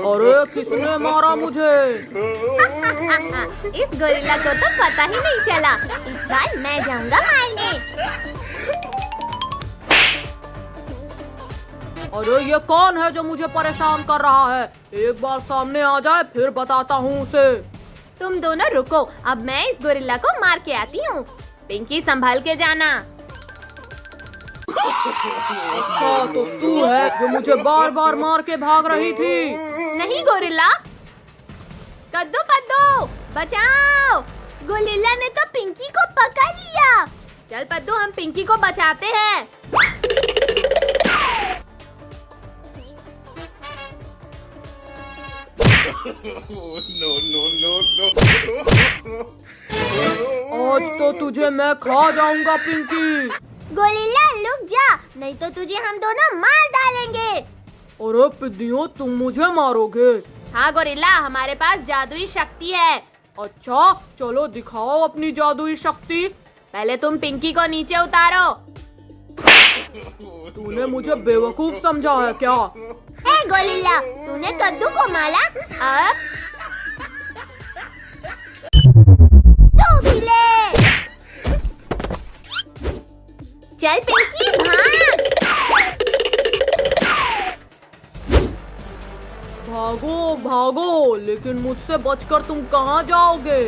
अरे किसने मारा मुझे? इस गोरिल्ला को तो पता ही नहीं चला। इस बार मैं जाऊंगा मारने। अरे ये कौन है जो मुझे परेशान कर रहा है? एक बार सामने आ जाए फिर बताता हूँ उसे। तुम दोनों रुको, अब मैं इस गोरिल्ला को मार के आती हूँ। पिंकी संभाल के जाना। अच्छा तो तू है जो मुझे बार बार मार के भाग रही थी? नहीं गोरिल्ला। कद्दू पद्दू बचाओ, गोरिल्ला ने तो पिंकी को पकड़ लिया। चल पद्दू हम पिंकी को बचाते हैं। आज तो तुझे मैं खा जाऊंगा पिंकी। गोरिल्ला रुक जा, नहीं तो तुझे हम दोनों मार डालेंगे। अरे पिद्दियों तुम मुझे मारोगे? हाँ गोरिल्ला, हमारे पास जादुई शक्ति है। अच्छा चलो दिखाओ अपनी जादुई शक्ति। पहले तुम पिंकी को नीचे उतारो। तूने मुझे बेवकूफ समझा है क्या? हे गोरिल्ला, तूने कद्दू को मारा, अब तू भी ले। चल पिंकी भाग। भागो भागो, लेकिन मुझसे बचकर तुम कहाँ जाओगे?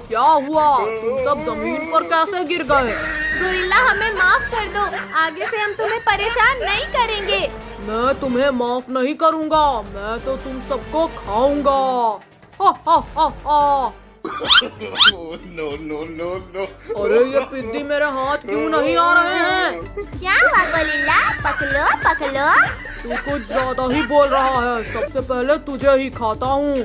क्या हुआ? तुम सब जमीन पर कैसे गिर गए? गोरिल्ला हमें माफ कर दो, आगे से हम तुम्हें परेशान नहीं करेंगे। मैं तुम्हें माफ नहीं करूंगा, मैं तो तुम सबको खाऊंगा। हा हा हा हा। अरे ये पिद्दी मेरे हाथ क्यों नहीं आ रहे हैं? क्या हुआ गोरिल्ला? पकड़ो पकड़ो। तू कुछ ज्यादा ही बोल रहा है, सबसे पहले तुझे ही खाता हूँ।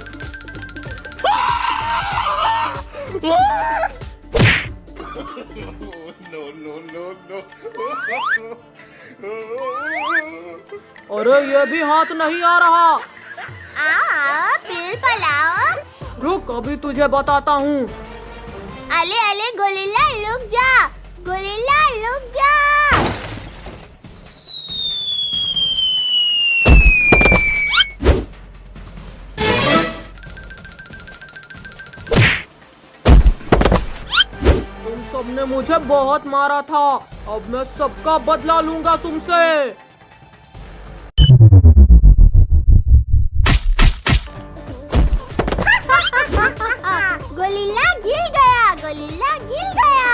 अरे ये भी हाथ नहीं आ रहा। आओ आओ पेड़ पर आओ। रुक अभी तुझे बताता हूँ। अले अले गोरिल्ला रुक जा, गोरिल्ला रुक जा। तुम सबने मुझे बहुत मारा था, अब मैं सबका बदला लूंगा तुमसे। गोरिल्ला गिर गया, गोरिल्ला गिर गया।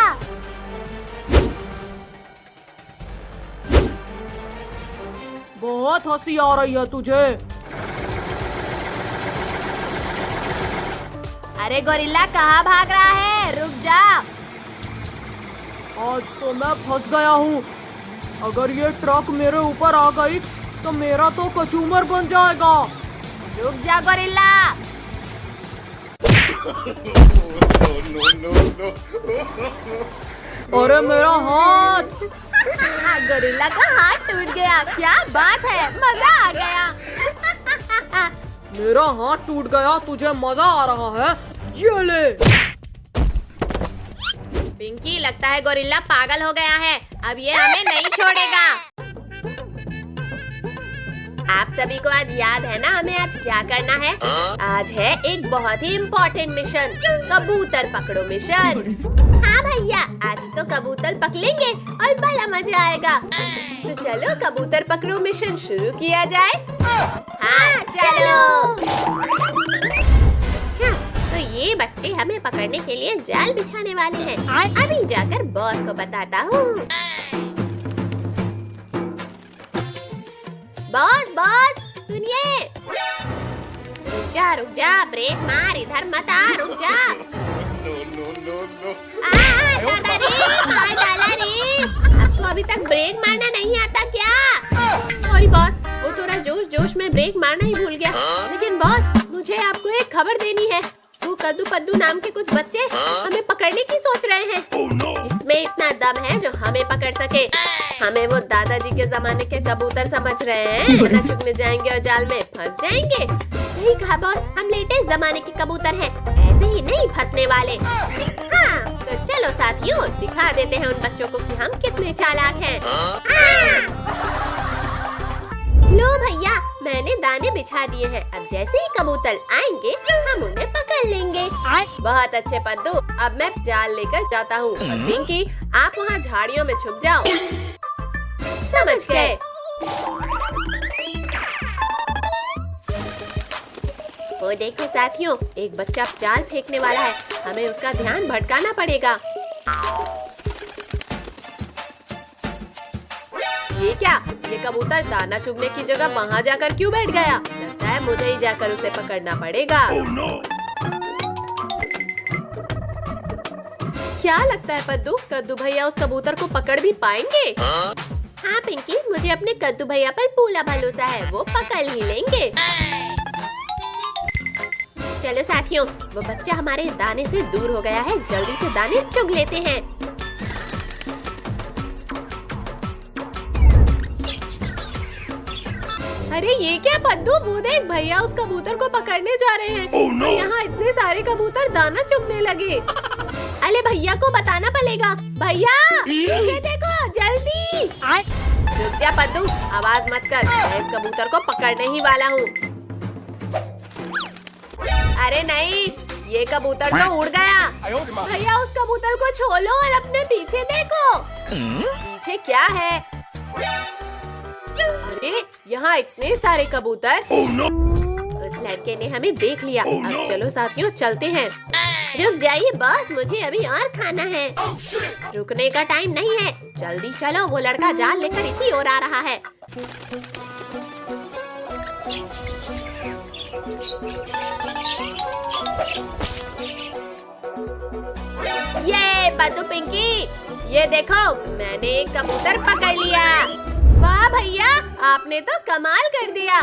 बहुत हंसी आ रही है तुझे। अरे गोरिल्ला कहाँ भाग रहा है? रुक जा। आज तो मैं फंस गया हूँ। अगर ये ट्रक मेरे ऊपर आ गई तो मेरा तो कचूमर बन जाएगा। रुक जा गोरिल्ला। अरे मेरा हाथ। गोरिल्ला का हाथ टूट गया। क्या बात है, मजा आ गया। मेरा हाथ टूट गया, तुझे मजा आ रहा है? ये ले। पिंकी लगता है गोरिल्ला पागल हो गया है, अब ये हमें नहीं छोड़ेगा। आप सभी को आज याद है ना हमें आज क्या करना है? आज है एक बहुत ही इम्पोर्टेंट मिशन, कबूतर पकड़ो मिशन। हाँ भैया, आज तो कबूतर पकड़ेंगे और बड़ा मजा आएगा। तो चलो कबूतर पकड़ो मिशन शुरू किया जाए। हाँ चलो। अच्छा, तो ये बच्चे हमें पकड़ने के लिए जाल बिछाने वाले हैं। अभी जाकर बॉस को बताता हूँ। बॉस बॉस सुनिए। रुक जा ब्रेक मार, इधर मत आ, रुक जा। दादा रे, मार डाला रे। आपको अभी तक ब्रेक मारना नहीं आता क्या? सॉरी बॉस, वो थोड़ा जोश में ब्रेक मारना ही भूल गया। लेकिन बॉस मुझे आपको एक खबर देनी है। वो कद्दू पद्दू नाम के कुछ बच्चे हमें पकड़ने की सोच रहे हैं। इसमें इतना दम है जो हमें पकड़ सके। हमें वो दादाजी के जमाने के कबूतर समझ रहे हैं, न चुगने जाएंगे और जाल में फंस जाएंगे। सही कहा बॉस, हम लेटेस्ट जमाने के कबूतर हैं, ऐसे ही नहीं फंसने वाले। हाँ, तो चलो साथियों, दिखा देते हैं उन बच्चों को कि हम कितने चालाक हैं। लो भैया, मैंने दाने बिछा दिए हैं। अब जैसे ही कबूतर आएंगे हम उन्हें पकड़ लेंगे। बहुत अच्छे पद्दू, अब मैं जाल लेकर जाता हूँ। पिंकी, आप वहाँ झाड़ियों में छुप जाओ। समझ गए। वो देखो साथियों, एक बच्चा जाल फेंकने वाला है, हमें उसका ध्यान भटकाना पड़ेगा। ये क्या? ये कबूतर दाना चुगने की जगह वहाँ जाकर क्यों बैठ गया? लगता है मुझे ही जाकर उसे पकड़ना पड़ेगा। क्या लगता है पद्दू, कद्दू भैया उस कबूतर को पकड़ भी पाएंगे? हाँ पिंकी, मुझे अपने कद्दू भैया पर पूरा भरोसा है, वो पकड़ ही लेंगे। चलो साथियों, वो बच्चा हमारे दाने से दूर हो गया है, जल्दी से दाने चुग लेते हैं। अरे ये क्या पद्दू, वो देख भैया उस कबूतर को पकड़ने जा रहे हैं। और यहाँ इतने सारे कबूतर दाना चुगने लगे। अरे भैया को बताना पड़ेगा। भैया पीछे देखो, जल्दी। रुक जा पद्दू, आवाज मत कर, मैं इस कबूतर को पकड़ने ही वाला हूँ। अरे नहीं, ये कबूतर तो उड़ गया। भैया उस कबूतर को छोड़ो और अपने पीछे देखो। पीछे क्या है? अरे यहाँ इतने सारे कबूतर। उस लड़के ने हमें देख लिया। अब चलो साथियों, चलते हैं। रुक जाइए बॉस, मुझे अभी और खाना है। रुकने का टाइम नहीं है, जल्दी चलो, वो लड़का जाल लेकर इसी ओर आ रहा है। ये पद्दू पिंकी, ये देखो, मैंने एक कबूतर पकड़ लिया। वाह भैया, आपने तो कमाल कर दिया।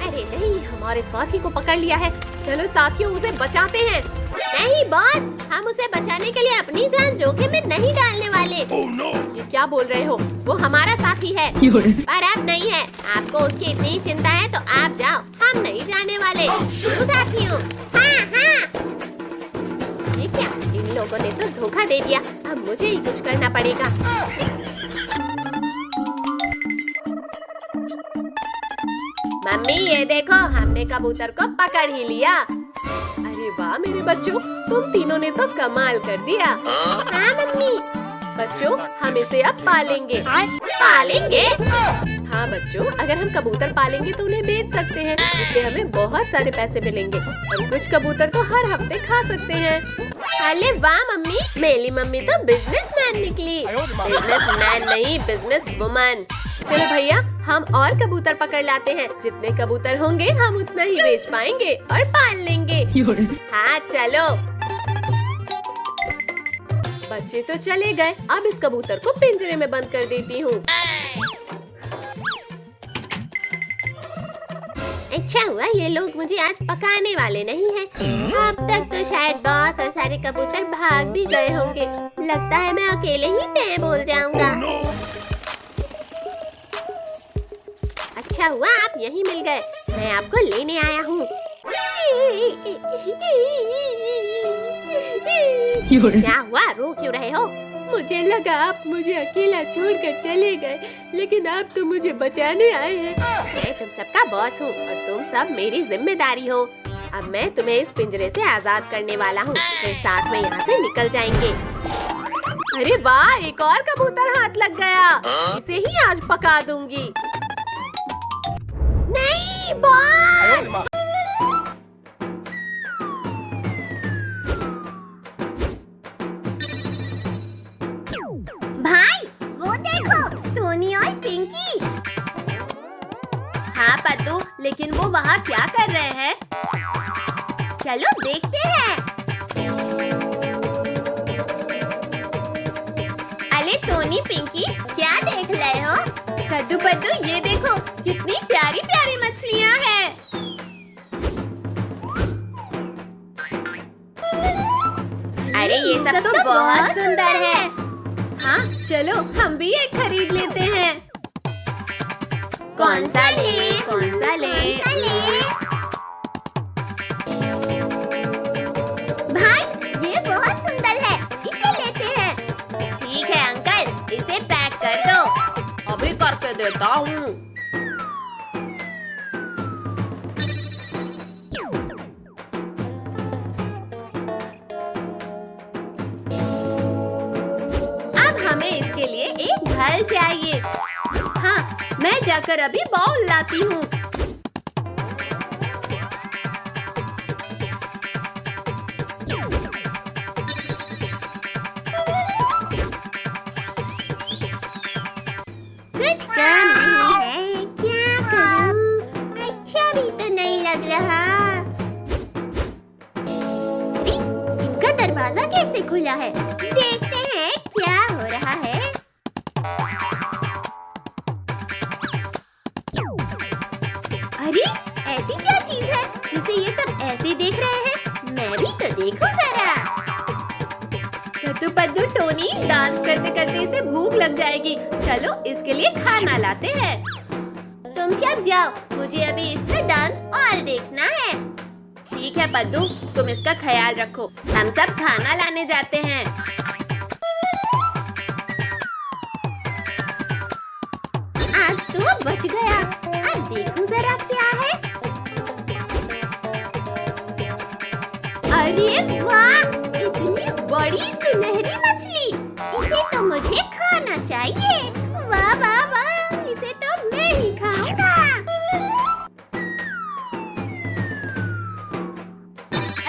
अरे नहीं, हमारे साथी को पकड़ लिया है। चलो साथियों, उसे बचाते हैं। नहीं बॉस, हम उसे बचाने के लिए अपनी जान जोखिम में नहीं डालने वाले। ये क्या बोल रहे हो? वो हमारा साथी है, पर अब नहीं है। आपको उसकी इतनी चिंता है तो आप जाओ, हम नहीं जाने वाले। साथियों, हाँ हाँ। ये क्या, इन लोगों ने तो धोखा दे दिया। अब मुझे ही कुछ करना पड़ेगा। मम्मी ये देखो, हमने कबूतर को पकड़ ही लिया। अरे वाह मेरे बच्चों, तुम तीनों ने तो कमाल कर दिया। हाँ मम्मी। बच्चों, हम इसे अब पालेंगे। पालेंगे? हाँ बच्चों, अगर हम कबूतर पालेंगे तो उन्हें बेच सकते हैं, इससे हमें बहुत सारे पैसे मिलेंगे और कुछ कबूतर तो हर हफ्ते खा सकते हैं। अरे वाह मम्मी, मेरी मम्मी तो बिजनेसमैन निकली। बिजनेसमैन नहीं, बिजनेस वुमन। चलो भैया, हम और कबूतर पकड़ लाते हैं। जितने कबूतर होंगे हम उतना ही बेच पाएंगे और पाल लेंगे। हाँ चलो। बच्चे तो चले गए, अब इस कबूतर को पिंजरे में बंद कर देती हूँ। अच्छा हुआ ये लोग मुझे आज पकाने वाले नहीं हैं। अब तक तो शायद बॉस और सारे कबूतर भाग भी गए होंगे। लगता है मैं अकेले ही तय बोल जाऊंगा। अच्छा हुआ आप यहीं मिल गए, मैं आपको लेने आया हूँ। क्या हुआ, रो क्यों रहे हो? मुझे लगा आप मुझे अकेला छोड़कर चले गए, लेकिन आप तो मुझे बचाने आए हैं। मैं तुम सबका बॉस हूँ और तुम सब मेरी जिम्मेदारी हो। अब मैं तुम्हें इस पिंजरे से आजाद करने वाला हूँ, फिर साथ में यहाँ से निकल जाएंगे। अरे वाह, एक और कबूतर हाथ लग गया, इसे ही आज पका दूंगी। नहीं बॉस। भाई वो देखो, टोनी और पिंकी। हाँ पद्दू, लेकिन वो वहाँ क्या कर रहे हैं? चलो देखते हैं। अरे टोनी पिंकी, क्या देख रहे हो? कद्दू पद्दू, ये देखो कितनी प्यारी प्यारी मछलियाँ हैं। अरे ये सब तो बहुत सुंदर है। हाँ चलो हम भी एक खरीद लेते हैं। कौन सा ले? कौन सा ले? भाई ये बहुत सुंदर है, इसे लेते हैं। ठीक है अंकल, इसे पैक कर दो। अभी करके देता हूँ। अब हमें इसके लिए एक घर चाहिए। हाँ मैं जाकर अभी बाउल लाती हूँ। कुछ काम नहीं है, क्या करूँ? अच्छा भी तो नहीं लग रहा। अरे इनका दरवाजा कैसे खुला है? देखते हैं क्या हो रहा है। अरे ऐसी क्या चीज है जिसे ये सब ऐसे देख रहे हैं? मैं भी तो देखूं जरा। कद्दू पद्दू टोनी, डांस करते करते इसे भूख लग जाएगी। चलो इसके लिए खाना लाते हैं। तुम सब जाओ, मुझे अभी इसका डांस और देखना है। ठीक है पद्दू, तुम इसका ख्याल रखो। हम सब खाना लाने जाते हैं। आज तो बच गया। अब देखूं जरा क्या है। अरे वाह, इतनी बड़ी सुनहरी मछली। इसे तो मुझे खाना चाहिए। वाह वाह वाह, इसे तो मैं ही खाऊंगा।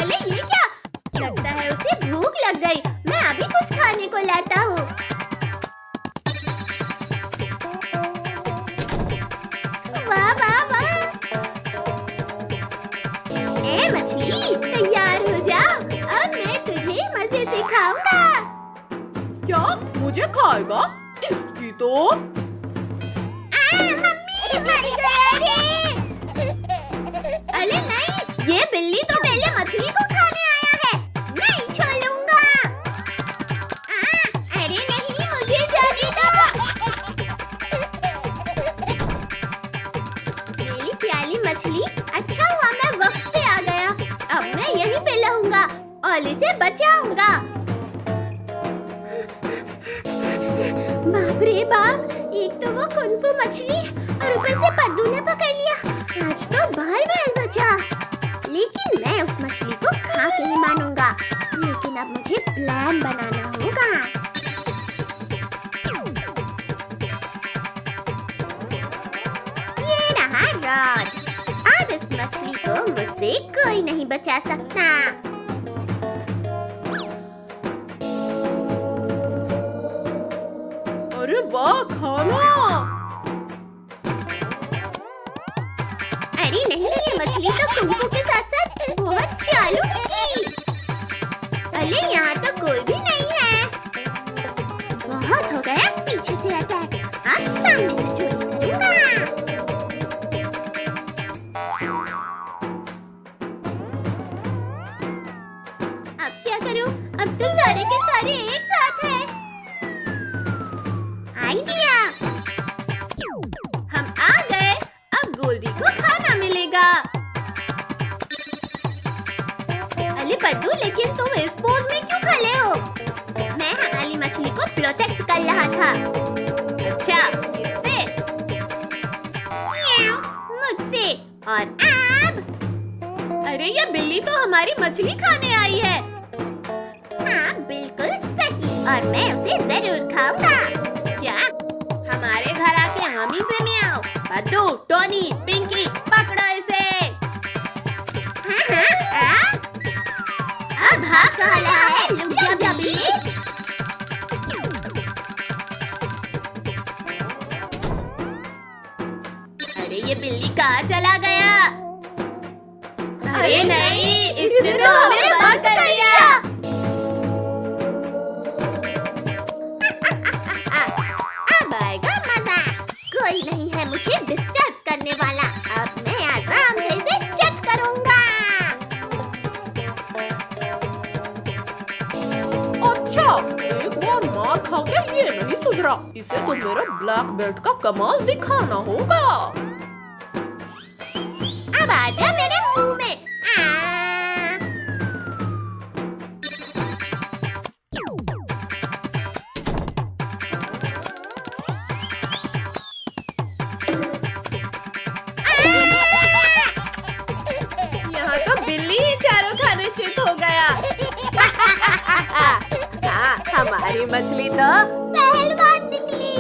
अरे ये क्या? लगता है उसे भूख लग गई। मैं अभी कुछ खाने को लाता हूँ। वाह वाह वाह। ए मछली, तैयार हो जाओ। अब मैं तुझे मजे से खाऊंगा। क्या मुझे खाएगा? इसकी तो मम्मी मर गया रे। अरे नहीं, ये बिल्ली तो पहले मछली को खाने आया है। नहीं छोड़ूंगा। अरे नहीं, मुझे जाने दो। मेरी प्याली मछली, अच्छा हुआ मैं वक्त पे आ गया। अब मैं यहीं पे रहूंगा और इसे बचाऊंगा। बाप रे बाप, एक तो वो कुनफू मछली और ऊपर से पद्दू ने पकड़ लिया। आज तो बाल बाल बचा। लेकिन मैं उस मछली को खा के ही मानूंगा। लेकिन अब मुझे प्लान बनाना होगा। ये रहा रॉड। अब इस मछली को मुझसे कोई नहीं बचा सकता। अरे वाह, खाना। अरे नहीं, ये मछली तो कुंफू के साथ साथ बहुत चालू थी। अरे यहाँ तो कोई भी नहीं है। बहुत हो गया पीछे से अटैक। अब सामने से चोरी करूंगा। अब क्या करूं? अब तो सारे के सारे एक साथ हैं। आइडिया! हम आ गए। अब गोल्डी को खाना मिलेगा। अरे पद्दू, लेकिन तुम इस पोज में क्यों खड़े हो? मैं हमारी मछली को प्रोटेक्ट कर रहा था। अच्छा, किससे? मुझसे। और अब? अरे ये बिल्ली तो हमारी मछली खाने आई है। हाँ बिल्कुल सही, और मैं उसे जरूर खाऊंगा। क्या? हमारे घर आके हम ही से मियाओ। पद्दू, टोनी, पिंकी, पकड़ो इसे। हाँ, अब भाग कहाँ रहा है? लुक जा बिल्ली। अरे ये बिल्ली कहाँ चला गया? अरे नहीं, इसने तो हमें बंद कर दिया। अब आएगा मजा। कोई नहीं है मुझे डिस्टर्ब करने वाला। अब मैं आराम से इसे चट करूंगा। अच्छा, एक बार मार खा के ये सुधरा। इसे तो मेरा ब्लैक बेल्ट का कमाल दिखाना होगा। अब आजा मेरे मुंह में। यहाँ तो बिल्ली ही चारों खाने चित हो गया। हाँ, हमारी मछली तो पहलवान निकली।